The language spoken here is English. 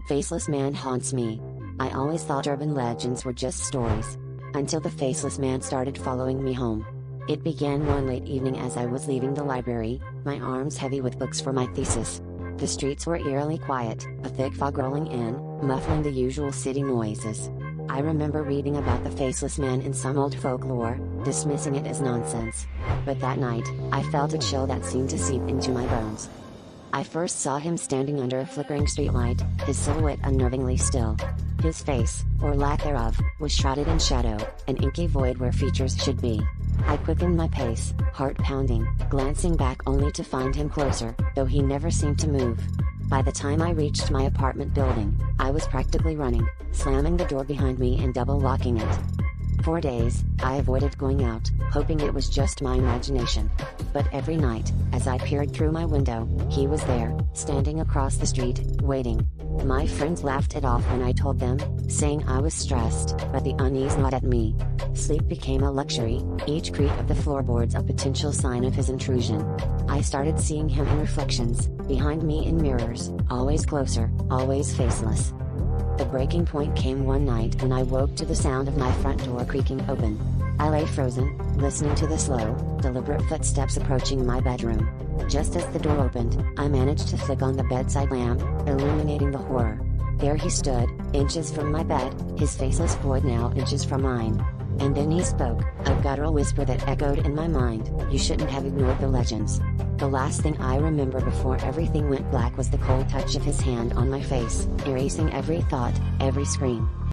Faceless man haunts me. I always thought urban legends were just stories. Until the faceless man started following me home. It began one late evening as I was leaving the library, my arms heavy with books for my thesis. The streets were eerily quiet, a thick fog rolling in, muffling the usual city noises. I remember reading about the faceless man in some old folklore, dismissing it as nonsense. But that night, I felt a chill that seemed to seep into my bones. I first saw him standing under a flickering streetlight, his silhouette unnervingly still. His face, or lack thereof, was shrouded in shadow, an inky void where features should be. I quickened my pace, heart pounding, glancing back only to find him closer, though he never seemed to move. By the time I reached my apartment building, I was practically running, slamming the door behind me and double locking it. For days, I avoided going out, hoping it was just my imagination. But every night, as I peered through my window, he was there, standing across the street, waiting. My friends laughed it off when I told them, saying I was stressed, but the unease gnawed at me. Sleep became a luxury, each creak of the floorboards a potential sign of his intrusion. I started seeing him in reflections, behind me in mirrors, always closer, always faceless. The breaking point came one night when I woke to the sound of my front door creaking open. I lay frozen, listening to the slow, deliberate footsteps approaching my bedroom. Just as the door opened, I managed to flick on the bedside lamp, illuminating the horror. There he stood, inches from my bed, his faceless void now inches from mine. And then he spoke, a guttural whisper that echoed in my mind, "You shouldn't have ignored the legends." The last thing I remember before everything went black was the cold touch of his hand on my face, erasing every thought, every scream.